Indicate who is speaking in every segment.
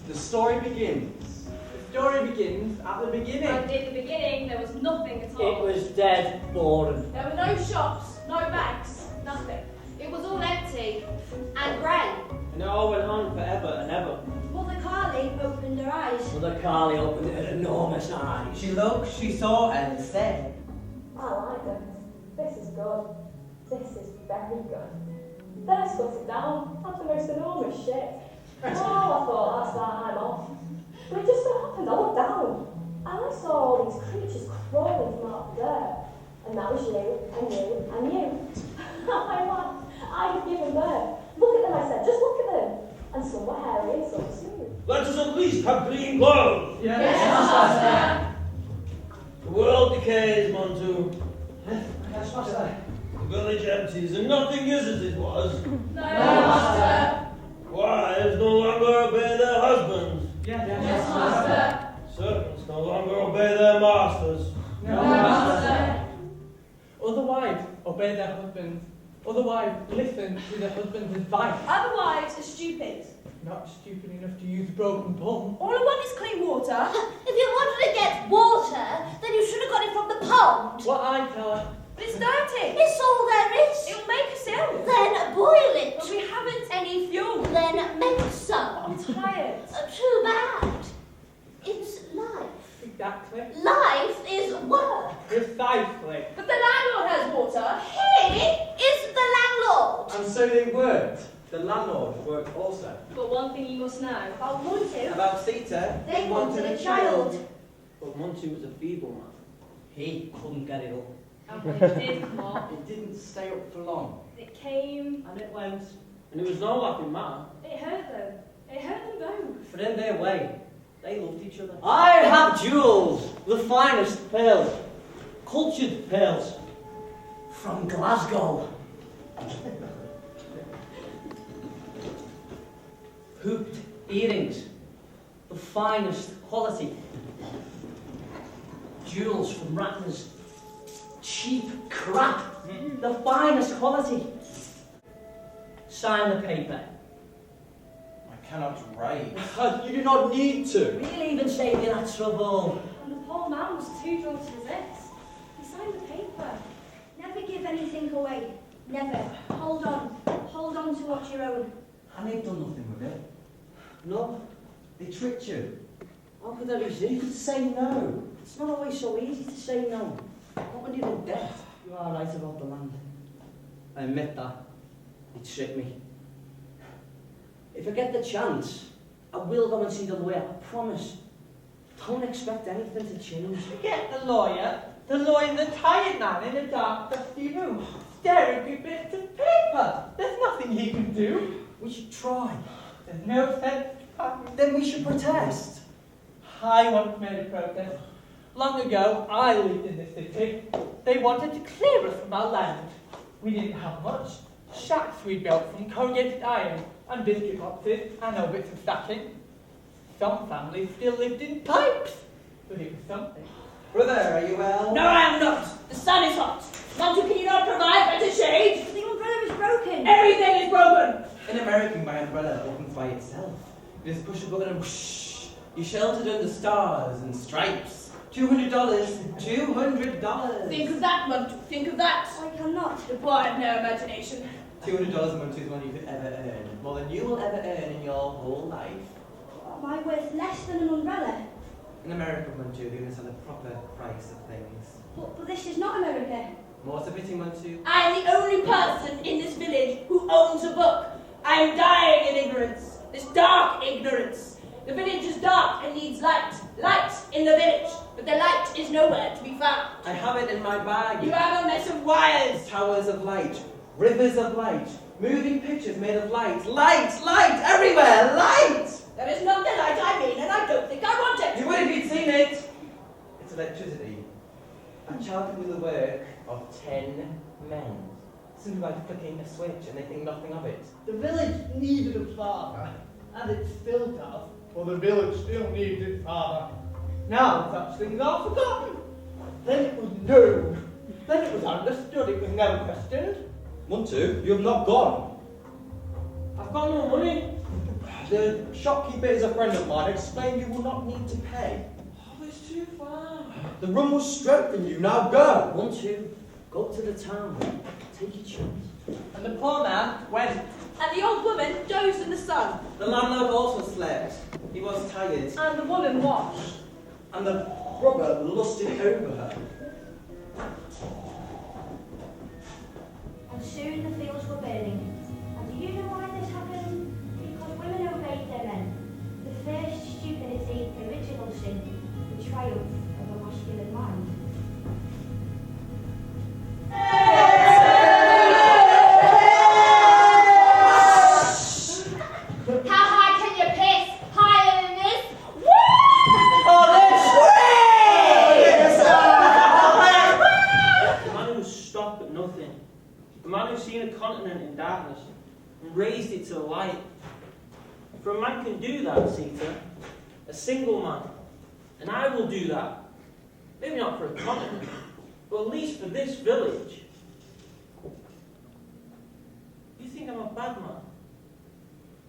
Speaker 1: The story begins.
Speaker 2: The story begins at the beginning.
Speaker 3: And in the beginning, there was nothing at all.
Speaker 4: It was dead boring.
Speaker 3: There were no shops, no banks, nothing.
Speaker 5: It was all empty and grey.
Speaker 4: And it all went on forever and ever.
Speaker 5: Mother Carly opened her eyes.
Speaker 4: Mother Carly opened her enormous eyes.
Speaker 2: She looked, she saw, and said,
Speaker 6: I like this. This is good. This is very good. Then I scut it down, had the most enormous shit. Oh, I thought, that's that, I'm off. But it just so happened, I looked down, and I saw all these creatures crawling from out the dirt. And that was you, and you, and you. I laughed. I had given birth. Look at them, I said, just look at them. And some were hairy and some were smooth.
Speaker 7: Let us at least have clean clothes.
Speaker 2: yes,
Speaker 3: Master.
Speaker 7: The world decays, Montu.
Speaker 2: Yes, Master.
Speaker 7: The village empties, and nothing is as it was.
Speaker 3: No, Master.
Speaker 7: Wives no longer obey their husbands.
Speaker 2: Yes,
Speaker 3: Yes, Master.
Speaker 7: Servants no longer obey their masters.
Speaker 3: No, Master.
Speaker 2: Other wives obey their husbands. Other wives listen to their husband's advice.
Speaker 3: Other wives are stupid.
Speaker 2: Not stupid enough to use broken palm.
Speaker 3: All I want is clean water.
Speaker 5: If you wanted to get water, then you should have got it from the pond.
Speaker 2: What I tell her,
Speaker 3: But it's dirty.
Speaker 5: It's all there is.
Speaker 3: It'll make us ill.
Speaker 5: Then boil it.
Speaker 3: But we haven't any fuel.
Speaker 5: Then make some.
Speaker 3: I'm tired.
Speaker 5: Too bad. It's life.
Speaker 2: exactly,
Speaker 5: Life is work.
Speaker 2: precisely.
Speaker 3: But the landlord has water.
Speaker 5: He is the landlord.
Speaker 1: And so they worked. The landlord worked also.
Speaker 3: But one thing you must know.
Speaker 5: About Montu,
Speaker 2: About Sita,
Speaker 5: they wanted a child.
Speaker 4: But Monty was a feeble man. He couldn't get it up.
Speaker 3: And when it did come up,
Speaker 1: It didn't stay up for long.
Speaker 3: it came.
Speaker 4: And it went. And it was no laughing matter.
Speaker 3: It hurt them. It hurt them both.
Speaker 4: But in their way, they loved each other. I have jewels, the finest pearls, cultured pearls, from Glasgow. Hooped earrings, the finest quality. Jewels from Ratner's, cheap crap, the finest quality. Sign the paper.
Speaker 1: I cannot write. You do not need to.
Speaker 4: We'll even save you that trouble.
Speaker 3: And the poor man was too drunk to resist. He signed the paper.
Speaker 5: Never give anything away. Never. Hold on. Hold on to what you own.
Speaker 1: And they've done nothing with it.
Speaker 4: No,
Speaker 1: They tricked you.
Speaker 4: how could they resist? You could say no. It's not always so easy to say no. Not when you're in debt. You are right about the land. I admit that. It tricked me. If I get the chance, I will go and see the lawyer. I promise. Don't expect anything to change.
Speaker 2: Forget the lawyer. The lawyer's a tired man in a dark, dusty room, staring through bits of paper. There's nothing he can do.
Speaker 4: We should try.
Speaker 2: There's no sense.
Speaker 4: Then we should protest.
Speaker 2: I once made a protest. Long ago, I lived in this city. They wanted to clear us from our land. We didn't have much. Shacks we built from corrugated iron and biscuit boxes and old bits of sacking. Some families still lived in pipes, but it was something.
Speaker 1: Brother, are you well?
Speaker 3: No, I am not. The sun is hot. Montu, can you not provide better shade?
Speaker 5: The umbrella is broken.
Speaker 3: Everything is broken.
Speaker 8: In America, my umbrella opens by itself. You just push a button and whoosh. You're sheltered under stars and stripes. $200. $200.
Speaker 3: Think of that, Montu. Think of that.
Speaker 5: I cannot.
Speaker 3: The boy had no imagination.
Speaker 8: $200 a month is money you could ever earn. More than you will ever earn in your whole life.
Speaker 5: Am I worth less than an umbrella?
Speaker 8: In America, Montu, they understand the proper price of things.
Speaker 5: But this is not America.
Speaker 8: More to pity, Montu.
Speaker 3: I am the only person in this village who owns a book. I am dying in ignorance. This dark ignorance. The village is dark and needs light. Light in the village. But the light is nowhere to be found.
Speaker 8: I have it in my bag.
Speaker 3: You have a mess of wires.
Speaker 8: Towers of light, rivers of light, moving pictures made of light. Light, light, everywhere, light!
Speaker 3: There is not the light I mean, and I don't think I want it.
Speaker 8: You would if you'd seen it. It's electricity. A child can do the work of 10 men. Simply by flicking a switch, and they think nothing of it.
Speaker 2: The village needed a father, and it still does. Well, the village still needs its father. Now such things are forgotten. Then it was known. Then it was understood. It was never questioned.
Speaker 1: Montu, you have not gone.
Speaker 4: I've got no money.
Speaker 1: The shopkeeper is a friend of mine. Explain you will not need to pay.
Speaker 8: Oh, it's too far.
Speaker 1: The room will strengthen you. Now go.
Speaker 4: Want to? Go to the town. Take your chance.
Speaker 2: And the poor man went.
Speaker 3: And the old woman dozed in the sun.
Speaker 8: The landlord also slept. He was tired.
Speaker 3: And the woman washed.
Speaker 1: And the brother lusted over her.
Speaker 5: And soon the fields were burning. And do you know why this happened? Because women obeyed their men. The first stupidity, original sin, the triumph of a masculine mind.
Speaker 6: How high can you piss? Higher than this?
Speaker 7: The man who stopped at nothing. The man who's seen a continent in darkness and raised it to light. For a man can do that, Sita, a single man, and I will do that. Maybe not for a continent, but at least for this village. You think I'm a bad man?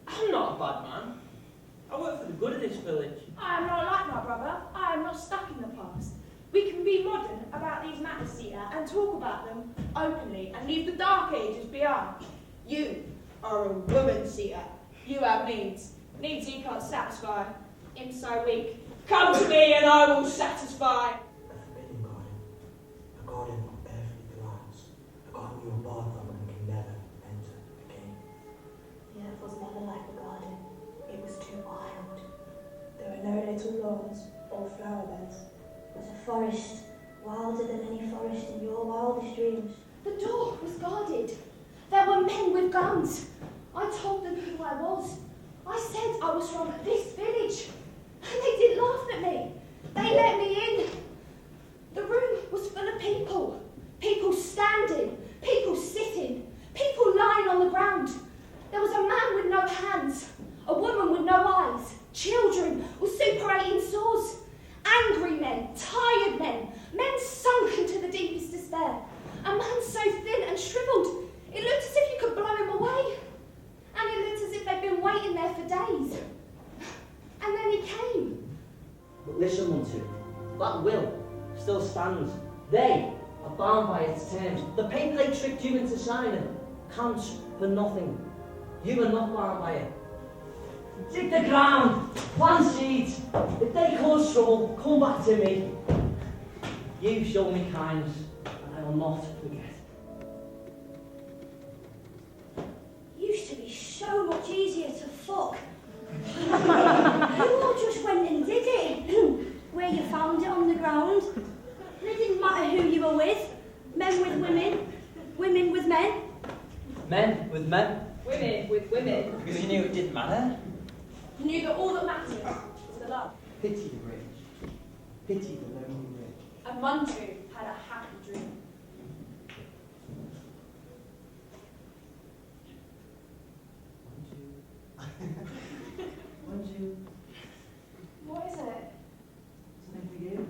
Speaker 7: I'm not a bad man. I work for the good of this village.
Speaker 5: I am not like my brother. I am not stuck in the past. We can be modern about these matters here and talk about them openly and leave the dark ages behind.
Speaker 3: You are a woman, Sita. You have needs. Needs you can't satisfy. I'm so weak. Come to me and I will satisfy.
Speaker 9: A forbidden garden. A garden of earthly delights. A garden you are barred from and can never enter again.
Speaker 6: The earth was never like a garden. It was too wild. There were no little lawns or flower beds.
Speaker 5: It was a forest, wilder than any forest in your wildest dreams. The door was guarded. There were men with guns. I told them who I was. I said I was from this village. And they didn't laugh at me. They let me in. The room was full of people. People standing, people sitting, people lying on the ground. There was a man with no hands, a woman with no eyes, children with suppurating sores, angry men, tired men, men sunk into the deepest despair. A man so thin and shriveled, it looked as if you could blow him away. And it looked as if they'd been waiting there for days. And then he came.
Speaker 4: But listen, Monty, that will still stands. They are bound by its terms. The paper they tricked you into signing counts for nothing. You are not bound by it. Dig the ground, plant seeds. If they cause trouble, come back to me. You show me kindness, and I will not forget.
Speaker 5: Used to be so much easier to fuck. You all just went and did it. Where you found it on the ground. And it didn't matter who you were with. Men with women, women with men.
Speaker 4: Men with men.
Speaker 3: Women with women.
Speaker 8: Because you knew it didn't matter.
Speaker 3: You knew that all that mattered was the love.
Speaker 1: Pity the rich. Pity the lonely rich.
Speaker 3: And Manju had a happy dream.
Speaker 1: Manju,
Speaker 5: What is it?
Speaker 1: something for you.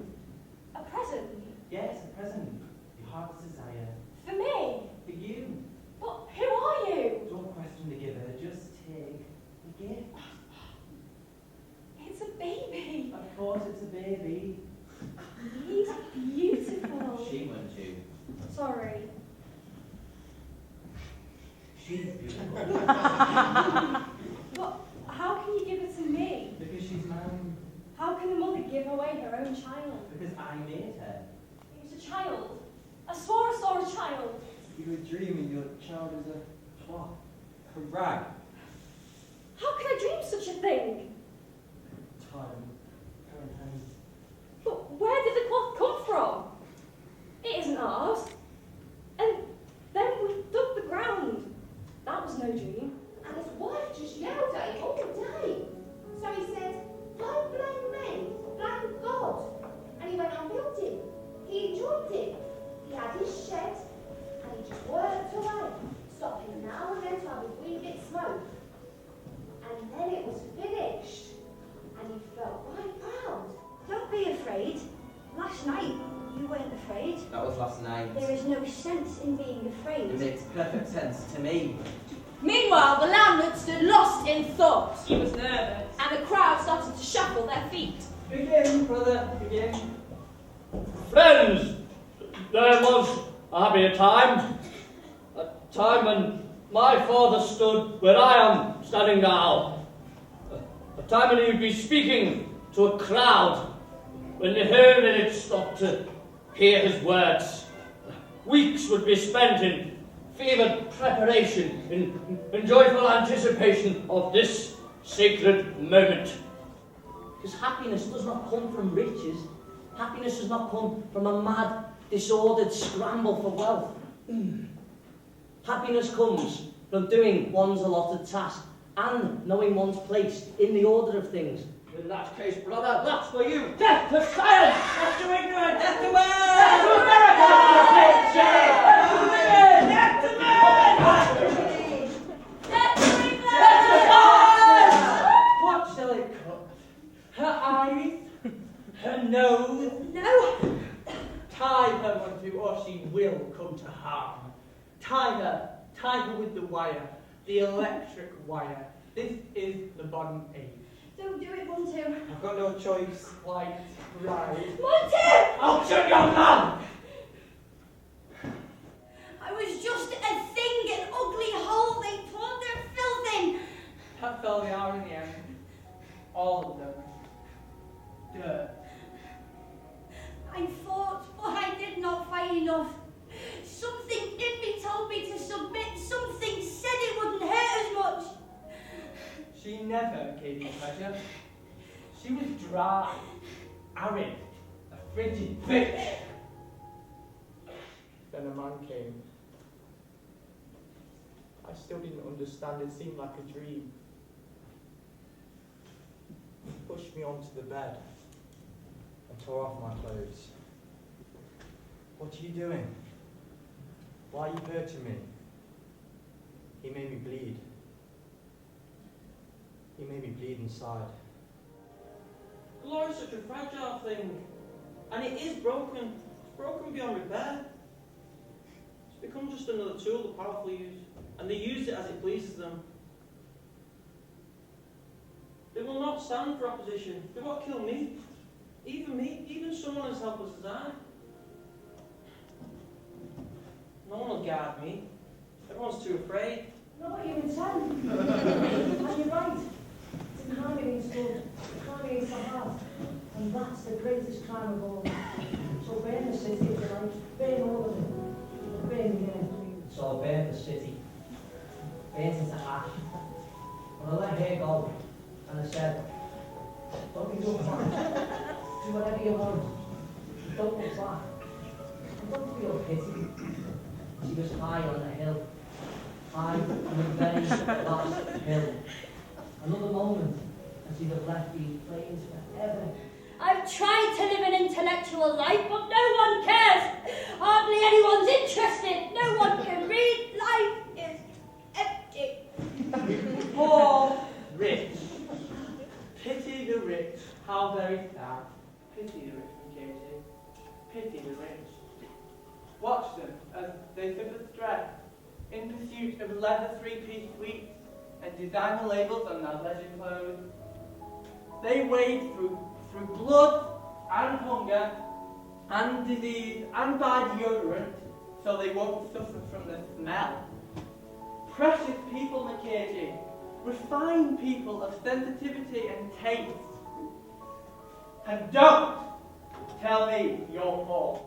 Speaker 5: A present?
Speaker 1: Yes, a present. Your heart's desire.
Speaker 5: For me?
Speaker 1: For you.
Speaker 5: But who are you?
Speaker 1: Don't question the giver, just take the gift.
Speaker 5: It's a baby.
Speaker 1: Of course it's a baby.
Speaker 5: He's beautiful.
Speaker 8: She went to.
Speaker 5: Sorry.
Speaker 1: She's beautiful.
Speaker 5: But how can you give it to me?
Speaker 1: Because she's mine.
Speaker 5: How can a mother give away her own child?
Speaker 1: Because I made her.
Speaker 5: It was a child. I swore I saw a child.
Speaker 1: You were dreaming your child is a cloth. A rag.
Speaker 5: How can I dream such a thing?
Speaker 1: Time. Her hands.
Speaker 5: But where did the cloth come from? It isn't ours. And then we dug the ground. That was no dream.
Speaker 10: And his wife just yelled at him all day. So he said, don't blame me, blame God. And he went on building. He enjoyed it. He had his shed, and he just worked away, stopping now and then to have a wee bit smoke. And then it was finished, and he felt right proud.
Speaker 5: Don't be afraid. Last night, you weren't afraid.
Speaker 8: That was last night.
Speaker 5: There is no sense in being
Speaker 8: It
Speaker 5: afraid.
Speaker 8: makes perfect sense to me.
Speaker 3: Meanwhile, the landlord stood lost in thought,
Speaker 2: He was nervous.
Speaker 3: and the crowd started to shuffle their feet.
Speaker 2: Begin, brother, begin.
Speaker 11: Friends, there was a happier time. A time when my father stood where I am standing now. A time when he would be speaking to a crowd, when the whole village stopped to hear his words. Weeks would be spent in fevered preparation, in joyful anticipation of this sacred moment.
Speaker 4: Because happiness does not come from riches. Happiness does not come from a mad, disordered scramble for wealth. Happiness comes from doing one's allotted task and knowing one's place in the order of things. In that case, brother, that's for you. Death to science! Death to ignorance! Death to man! Death to America! Death to women! Death to men!
Speaker 3: Death to England!
Speaker 4: Death to God!
Speaker 2: What shall it cut? Her eyes? Her nose?
Speaker 3: No.
Speaker 2: Tie her, one two, or she will come to harm. Tie her with the wire, the electric wire. This is the modern age.
Speaker 5: Don't do it, Monty.
Speaker 1: I've got no choice.
Speaker 2: Quite right.
Speaker 5: Monty!
Speaker 4: I'll shoot young man!
Speaker 5: I was just a thing, an ugly hole they poured their filth in.
Speaker 2: That fell the hour in the end. All of them. Dirt.
Speaker 5: I fought, but I did not fight enough. Something in me told me to submit. Something said it wouldn't hurt as much.
Speaker 2: She never gave me pleasure. She was dry, arid, a frigid bitch. Then a man came. I still didn't understand, it seemed like a dream. He pushed me onto the bed and tore off my clothes. What are you doing? Why are you hurting me? He made me bleed. He made me bleed inside.
Speaker 7: Law is such a fragile thing, and it is broken. It's broken beyond repair. It's become just another tool the powerful use, and they use it as it pleases them. They will not stand for opposition. They won't kill me, even someone as helpless as I. No one will guard me. Everyone's too afraid.
Speaker 6: Not what you intend. And you're right. It's in harmony is good. Harmony is the heart. And that's the greatest crime of all. So burn the city if you like. Burn all of it. Burn the earth.
Speaker 4: So I burnt the city. Burnt into ash. But I let her go. And I said, don't be good, man. Do whatever you want. Don't look back. And don't feel pity. She was high on the hill. High on the very last hill. Another moment, and she'd have left these plains forever.
Speaker 5: I've tried to live an intellectual life, but no one cares. Hardly anyone's interested. No one can read. Life is empty.
Speaker 2: Poor rich. Pity the rich. How very sad. Pity the rich, Katie. Pity the rich. Watch them as they sip a thread in pursuit of leather three-piece suites and designer labels on their leisure clothes. They wade through blood and hunger and disease and bad deodorant so they won't suffer from the smell. Precious people, Mackenzie. Refined people of sensitivity and taste. And don't tell me you're poor.